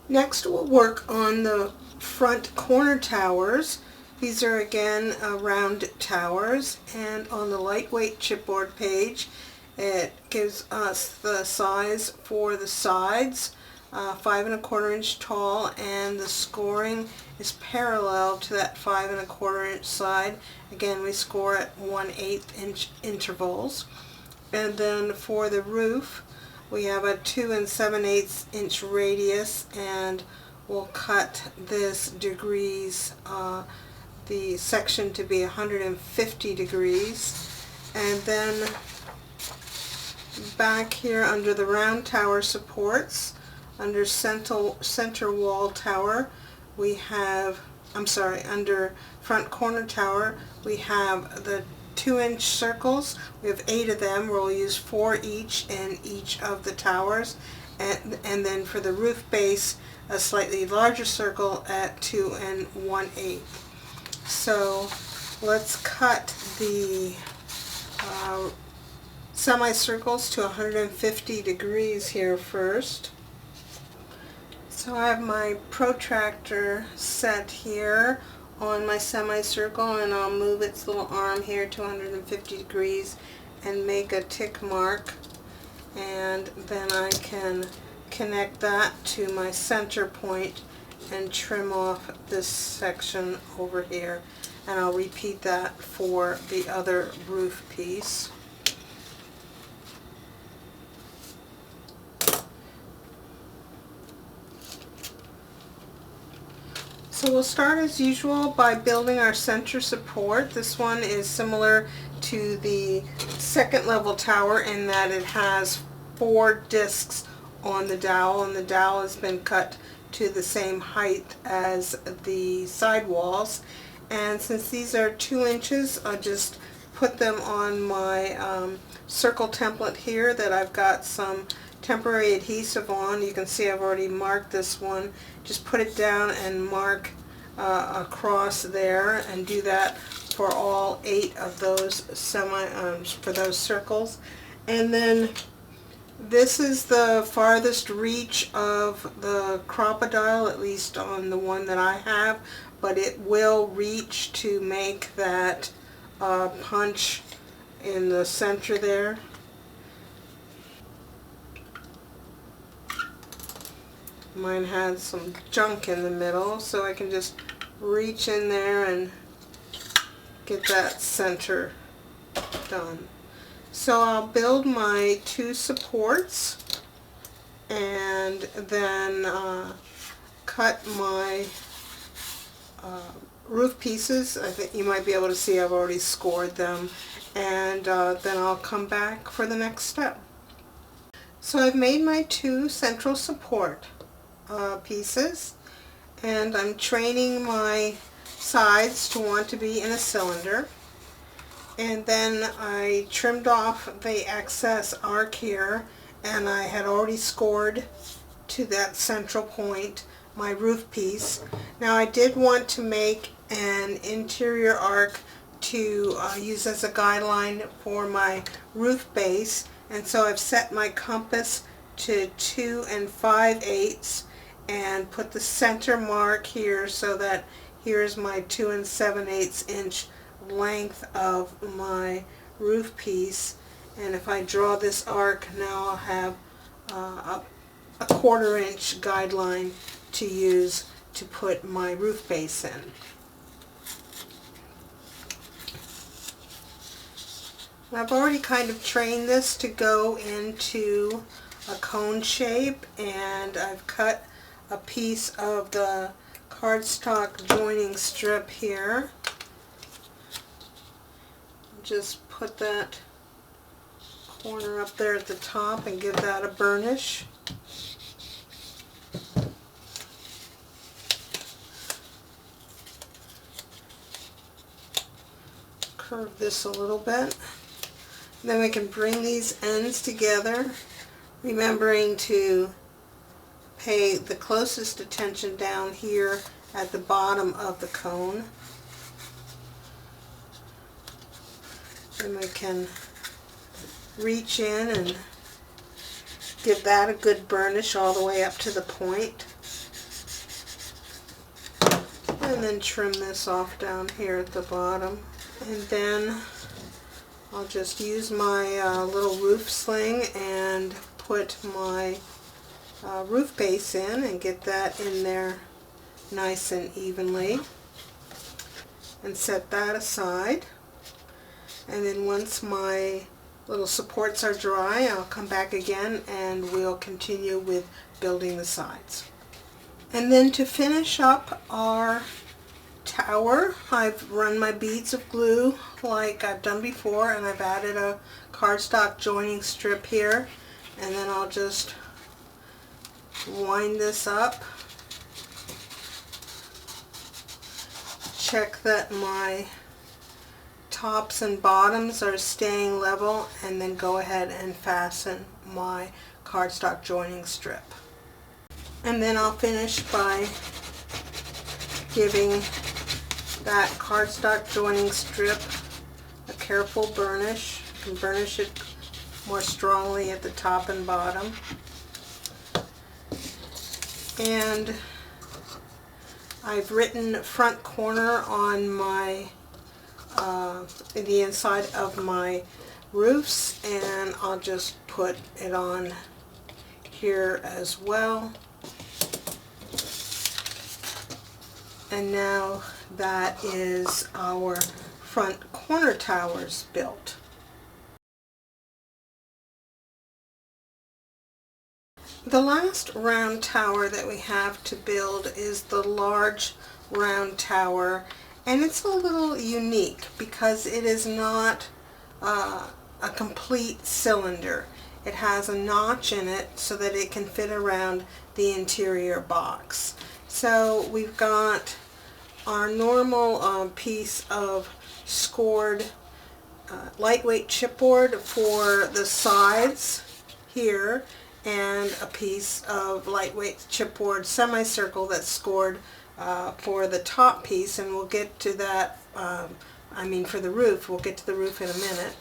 Next we'll work on the front corner towers. These are again round towers, and on the lightweight chipboard page it gives us the size for the sides, 5¼ inch tall, and the scoring is parallel to that 5¼ inch side. Again, we score at 1/8 inch intervals. And then for the roof, we have a 2 7/8 inch radius, and we'll cut this degrees, the section to be 150 degrees. And then back here under the round tower supports, under center wall tower, we have, under front corner tower, we have the 2-inch circles. We have 8 of them. We'll use 4 each in each of the towers. And then for the roof base, a slightly larger circle at 2 1/8. So let's cut the semicircles to 150 degrees here first. So I have my protractor set here on my semicircle, and I'll move its little arm here to 150 degrees and make a tick mark, and then I can connect that to my center point and trim off this section over here, and I'll repeat that for the other roof piece. So we'll start as usual by building our center support. This one is similar to the second level tower in that it has 4 discs on the dowel, and the dowel has been cut to the same height as the side walls. And since these are 2 inches, I'll just put them on my circle template here that I've got some temporary adhesive on. You can see I've already marked this one. Just put it down and mark across there, and do that for all 8 of those for those circles. And then this is the farthest reach of the crocodile, at least on the one that I have, but it will reach to make that punch in the center there. Mine had some junk in the middle, so I can just reach in there and get that center done. So I'll build my 2 supports, and then cut my roof pieces. I think you might be able to see I've already scored them, and then I'll come back for the next step. So I've made my 2 central support pieces, and I'm training my sides to want to be in a cylinder. And then I trimmed off the excess arc here, and I had already scored to that central point my roof piece. Now I did want to make an interior arc to use as a guideline for my roof base, and so I've set my compass to 2 5/8 and put the center mark here, so that here's my 2 7/8 inch length of my roof piece. And if I draw this arc now, I'll have a 1/4 inch guideline to use to put my roof base in. I've already kind of trained this to go into a cone shape, and I've cut a piece of the cardstock joining strip here. Just put that corner up there at the top and give that a burnish. Curve this a little bit. Then we can bring these ends together, remembering to pay the closest attention down here at the bottom of the cone. Then we can reach in and give that a good burnish all the way up to the point. and then trim this off down here at the bottom. And then I'll just use my little roof sling and put my roof base in and get that in there nice and evenly, and set that aside. And then once my little supports are dry, I'll come back again and we'll continue with building the sides. And then to finish up our tower, I've run my beads of glue like I've done before, and I've added a cardstock joining strip here, and then I'll just wind this up, check that my tops and bottoms are staying level, and then go ahead and fasten my cardstock joining strip. And then I'll finish by giving that cardstock joining strip a careful burnish. You can burnish it more strongly at the top and bottom. And I've written front corner on my the inside of my roofs, and I'll just put it on here as well. And now that is our front corner towers built. The last round tower that we have to build is the large round tower, and it's a little unique because it is not a complete cylinder. It has a notch in it so that it can fit around the interior box. So we've got our normal piece of scored lightweight chipboard for the sides here, and a piece of lightweight chipboard semicircle that's scored for the top piece, and we'll get to that, for the roof. We'll get to the roof in a minute.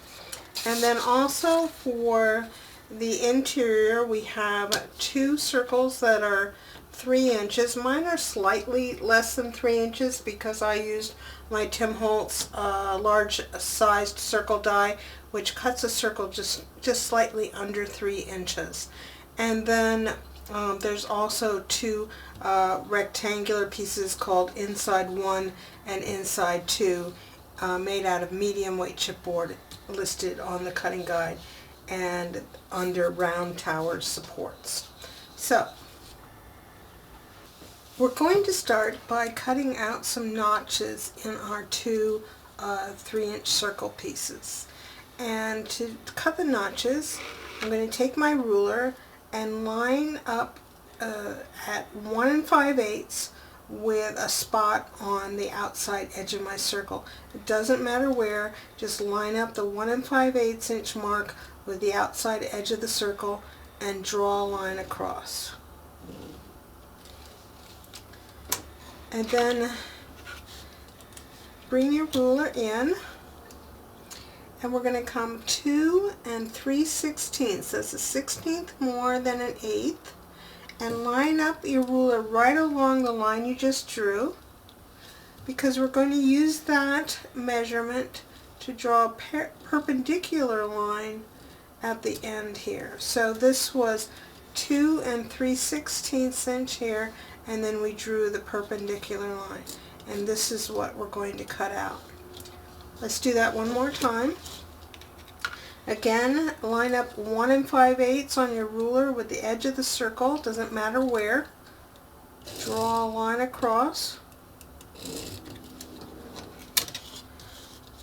And then also for the interior, we have two circles that are 3 inches. Mine are slightly less than 3 inches because I used my Tim Holtz large sized circle die, which cuts a circle just slightly under 3 inches. And then there's also two rectangular pieces called inside 1 and inside 2, made out of medium weight chipboard, listed on the cutting guide and under round tower supports. So we're going to start by cutting out some notches in our two 3-inch circle pieces. And to cut the notches, I'm going to take my ruler and line up at 1 5/8 with a spot on the outside edge of my circle. It doesn't matter where, just line up the 1 5/8 inch mark with the outside edge of the circle and draw a line across. And then bring your ruler in, and we're going to come 2 3/16. That's a 1/16 more than an 1/8, and line up your ruler right along the line you just drew, because we're going to use that measurement to draw a perpendicular line at the end here. So this was 2 3/16 inch here, and then we drew the perpendicular line, and this is what we're going to cut out. Let's do that one more time. Again, line up 1 5/8 on your ruler with the edge of the circle, doesn't matter where. Draw a line across.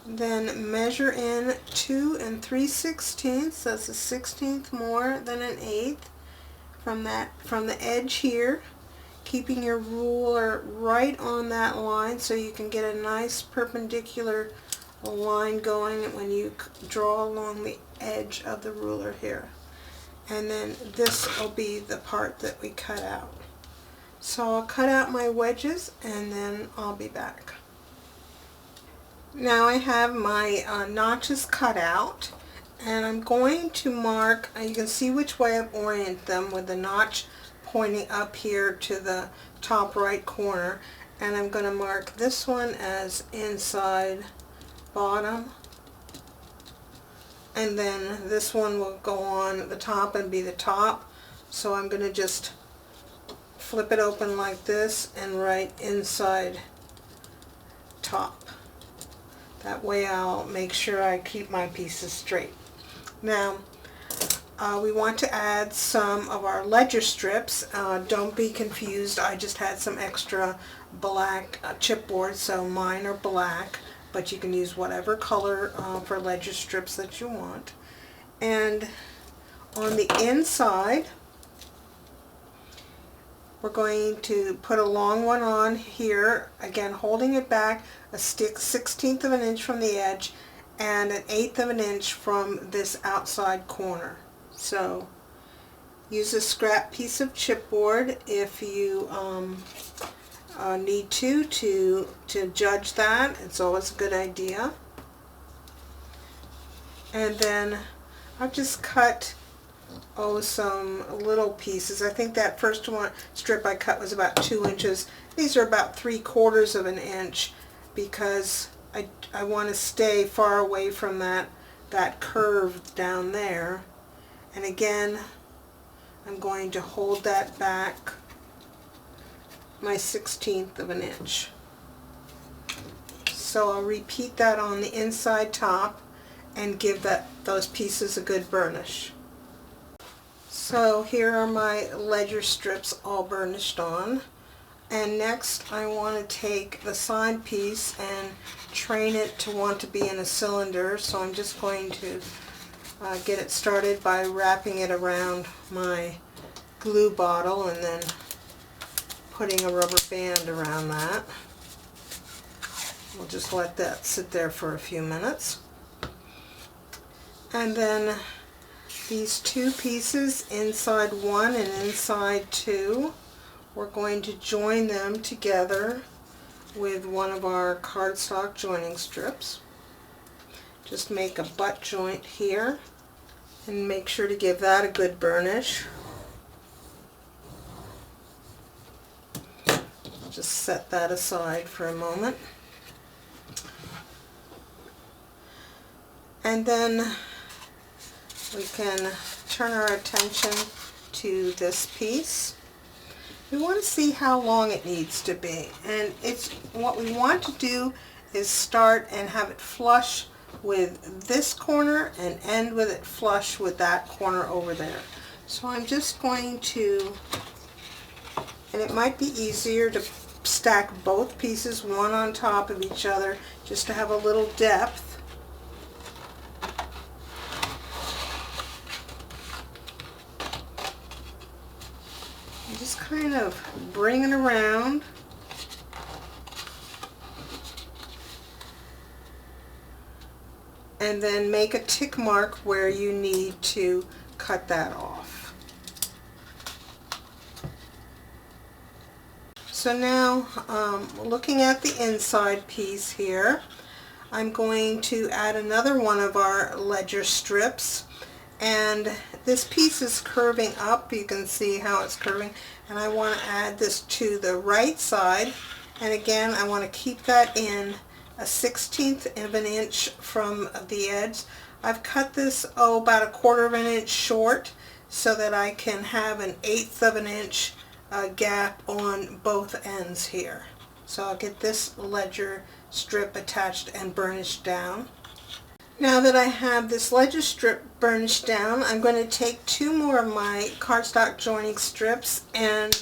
Then measure in 2 3/16. That's a 1/16 more than an 1/8 from the edge here, keeping your ruler right on that line so you can get a nice perpendicular line going when you draw along the edge of the ruler here. And then this will be the part that we cut out. So I'll cut out my wedges and then I'll be back. Now I have my notches cut out, and I'm going to mark, you can see which way I've oriented them with the notch pointing up here to the top right corner, And I'm going to mark this one as inside bottom. And then this one will go on the top and be the top. So I'm going to just flip it open like this and write inside top. That way I'll make sure I keep my pieces straight. Now we want to add some of our ledger strips. Don't be confused, I just had some extra black chipboard, so mine are black, but you can use whatever color for ledger strips that you want. And on the inside, we're going to put a long one on here, again holding it back a 1/16 of an inch from the edge and 1/8 of an inch from this outside corner. So use a scrap piece of chipboard if you need to judge that. It's always a good idea. And then I've just cut some little pieces. I think that first one strip I cut was about 2 inches. These are about 3/4 of an inch because I want to stay far away from that curve down there. And again, I'm going to hold that back my 1/16 of an inch. So I'll repeat that on the inside top and give those pieces a good burnish. So here are my ledger strips all burnished on. And next I want to take the side piece and train it to want to be in a cylinder. So I'm just going to get it started by wrapping it around my glue bottle and then putting a rubber band around that. We'll just let that sit there for a few minutes. And then these two pieces, inside one and inside two, we're going to join them together with one of our cardstock joining strips. Just make a butt joint here and make sure to give that a good burnish. Just set that aside for a moment. And then we can turn our attention to this piece. We want to see how long it needs to be, and what we want to do is start and have it flush with this corner and end with it flush with that corner over there. So I'm just going to, and it might be easier to stack both pieces one on top of each other just to have a little depth. Just kind of bring it around. And then make a tick mark where you need to cut that off. So now, looking at the inside piece here, I'm going to add another one of our ledger strips. And this piece is curving up. You can see how it's curving. And I want to add this to the right side. And again, I want to keep that in a 1/16 of an inch from the edge. I've cut this, about a 1/4 of an inch short so that I can have an 1/8 of an inch gap on both ends here. So I'll get this ledger strip attached and burnished down. Now that I have this ledger strip burnished down, I'm going to take two more of my cardstock joining strips and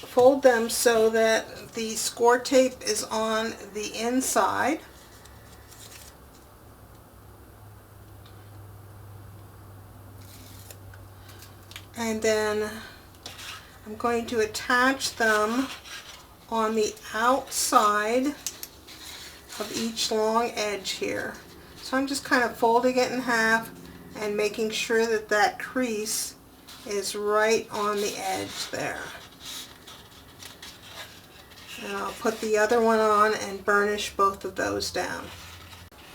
fold them so that the score tape is on the inside. And then I'm going to attach them on the outside of each long edge here. So I'm just kind of folding it in half and making sure that that crease is right on the edge there. And I'll put the other one on and burnish both of those down.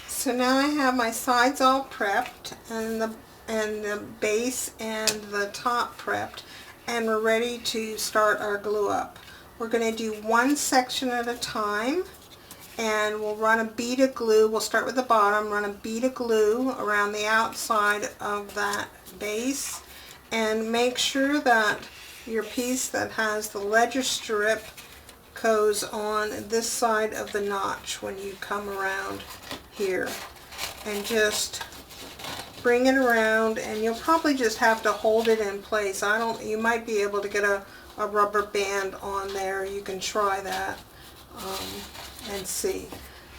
So now I have my sides all prepped and the base and the top prepped, and we're ready to start our glue up. We're going to do one section at a time, and we'll run a bead of glue. We'll start with the bottom, run a bead of glue around the outside of that base, and make sure that your piece that has the ledger strip goes on this side of the notch when you come around here, and just bring it around, and you'll probably just have to hold it in place. You might be able to get a rubber band on there. You can try that and see.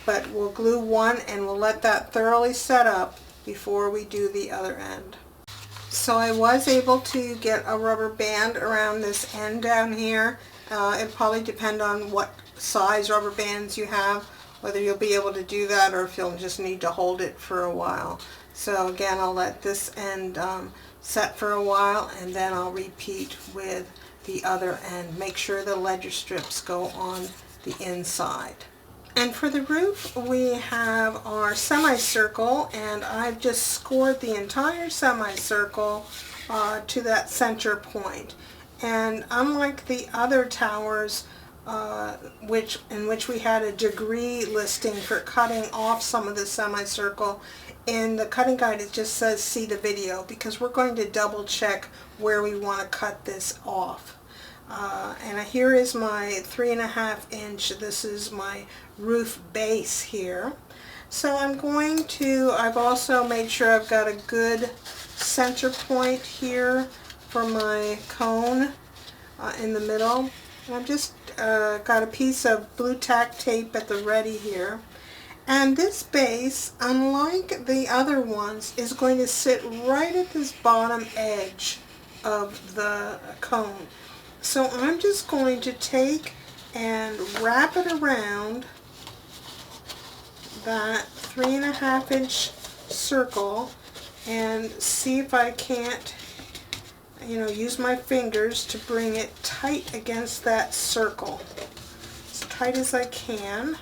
But we'll glue one and we'll let that thoroughly set up before we do the other end. So I was able to get a rubber band around this end down here. It'll probably depend on what size rubber bands you have, whether you'll be able to do that or if you'll just need to hold it for a while. So again, I'll let this end set for a while, and then I'll repeat with the other end. Make sure the ledger strips go on the inside. And for the roof, we have our semicircle, and I've just scored the entire semicircle to that center point. And unlike the other towers, in which we had a degree listing for cutting off some of the semicircle, in the cutting guide it just says see the video, because we're going to double check where we want to cut this off. And here is my 3.5 inch, this is my roof base here. So I've also made sure I've got a good center point here for my cone in the middle. And I've just got a piece of blue tack tape at the ready here. And this base, unlike the other ones, is going to sit right at this bottom edge of the cone. So I'm just going to take and wrap it around that 3.5 inch circle and see if I can't, use my fingers to bring it tight against that circle, as tight as I can.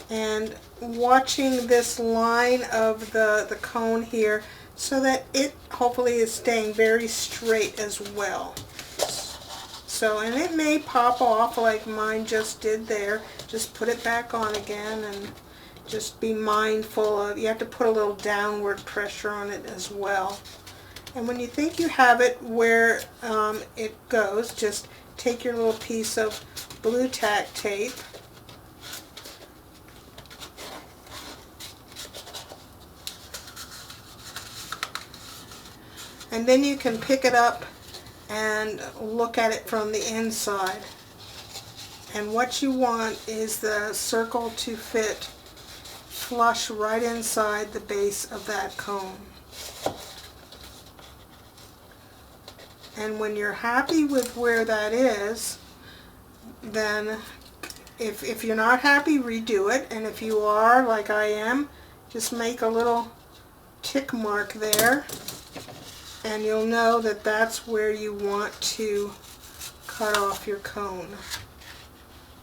And watching this line of the cone here so that it hopefully is staying very straight as well. So, and it may pop off like mine just did there. Just put it back on again, and just be mindful of, you have to put a little downward pressure on it as well. And when you think you have it where it goes, just take your little piece of blue tack tape and then you can pick it up and look at it from the inside. And what you want is the circle to fit flush right inside the base of that cone. And when you're happy with where that is, then if you're not happy, redo it. And if you are, like I am, just make a little tick mark there, and you'll know that that's where you want to cut off your cone.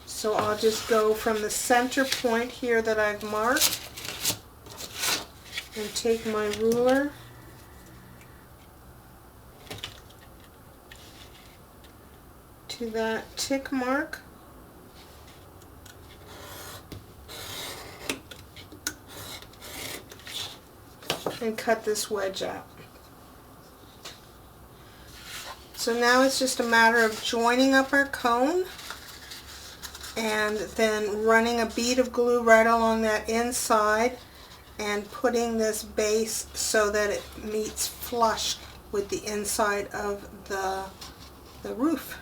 So I'll just go from the center point here that I've marked and take my ruler to that tick mark, and cut this wedge out. So now it's just a matter of joining up our cone and then running a bead of glue right along that inside and putting this base so that it meets flush with the inside of the roof.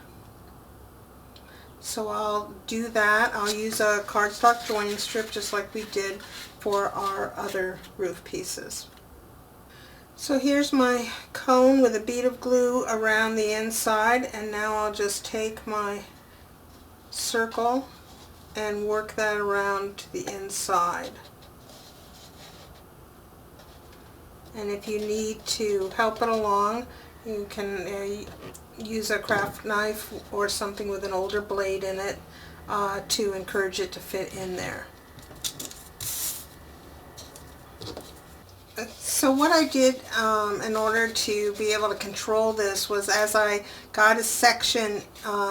So I'll do that. I'll use a cardstock joining strip just like we did for our other roof pieces. So here's my cone with a bead of glue around the inside, and now I'll just take my circle and work that around to the inside. And if you need to help it along, you can use a craft knife or something with an older blade in it to encourage it to fit in there. So what I did in order to be able to control this was, as I got a section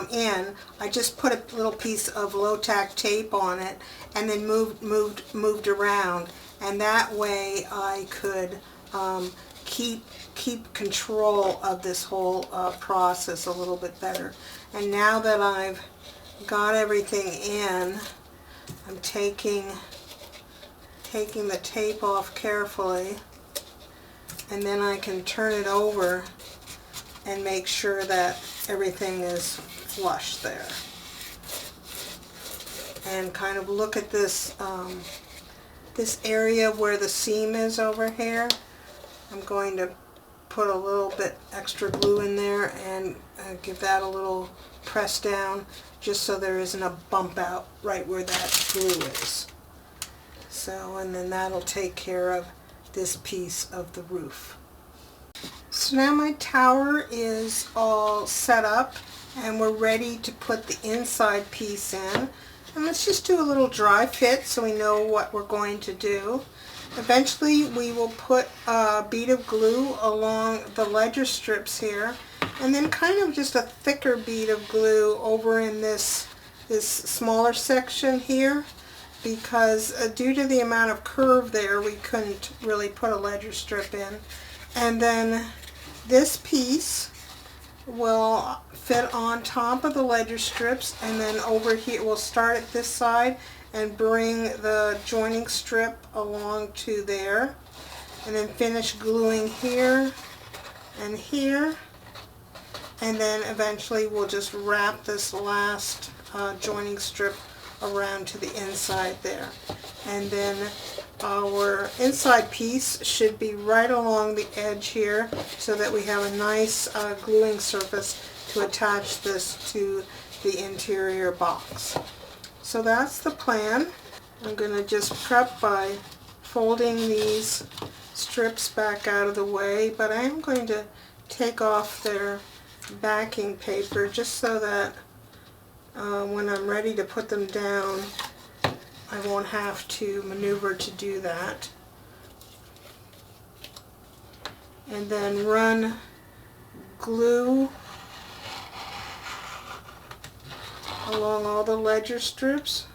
in, I just put a little piece of low-tack tape on it and then moved around, and that way I could keep control of this whole process a little bit better. And now that I've got everything in, I'm taking the tape off carefully, and then I can turn it over and make sure that everything is flush there. And kind of look at this this area where the seam is over here. I'm going to put a little bit extra glue in there and give that a little press down, just so there isn't a bump out right where that glue is. So, and then that'll take care of this piece of the roof. So now my tower is all set up and we're ready to put the inside piece in. And let's just do a little dry fit so we know what we're going to do. Eventually we will put a bead of glue along the ledger strips here, and then kind of just a thicker bead of glue over in this smaller section here, because due to the amount of curve there, we couldn't really put a ledger strip in. And then this piece will fit on top of the ledger strips, and then over here we'll start at this side and bring the joining strip along to there, and then finish gluing here and here, and then eventually we'll just wrap this last joining strip around to the inside there. And then our inside piece should be right along the edge here, so that we have a nice gluing surface to attach this to the interior box. So that's the plan. I'm going to just prep by folding these strips back out of the way, but I am going to take off their backing paper just so that when I'm ready to put them down, I won't have to maneuver to do that. And then run glue along all the ledger strips.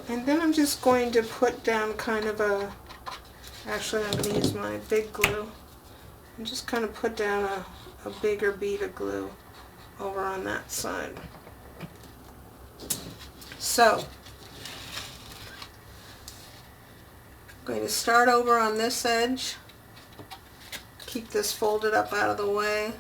And then I'm just going to put down kind of actually I'm going to use my big glue, and just kind of put down a bigger bead of glue over on that side. So, I'm going to start over on this edge, keep this folded up out of the way.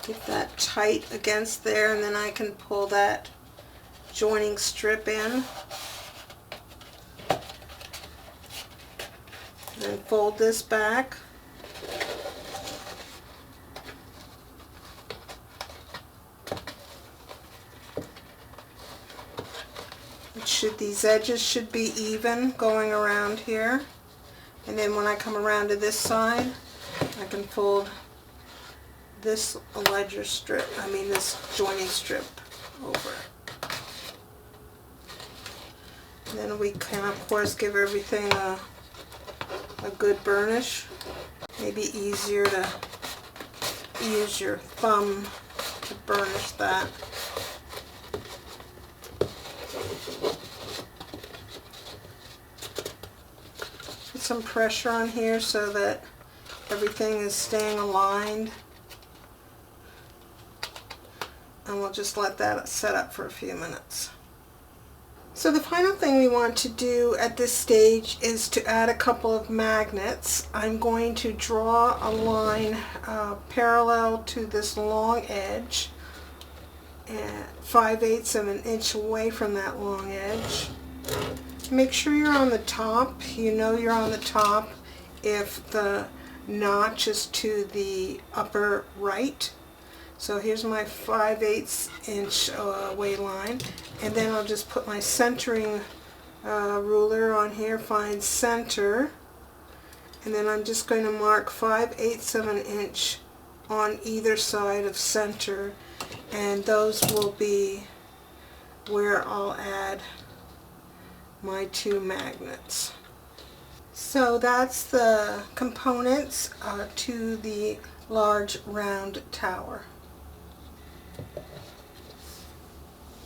Get that tight against there, and then I can pull that joining strip in. And fold this back. These edges should be even going around here. And then when I come around to this side, I can fold this ledger strip, this joining strip over. And then we can, of course, give everything a good burnish. Maybe easier to use your thumb to burnish that. Put some pressure on here so that everything is staying aligned. And we'll just let that set up for a few minutes. So the final thing we want to do at this stage is to add a couple of magnets. I'm going to draw a line parallel to this long edge, and 5/8 of an inch away from that long edge. Make sure you're on the top. You know you're on the top if the notch is to the upper right. So here's my 5/8 inch weight line, and then I'll just put my centering ruler on here, find center, and then I'm just going to mark 5/8 of an inch on either side of center, and those will be where I'll add my 2 magnets. So that's the components to the large round tower.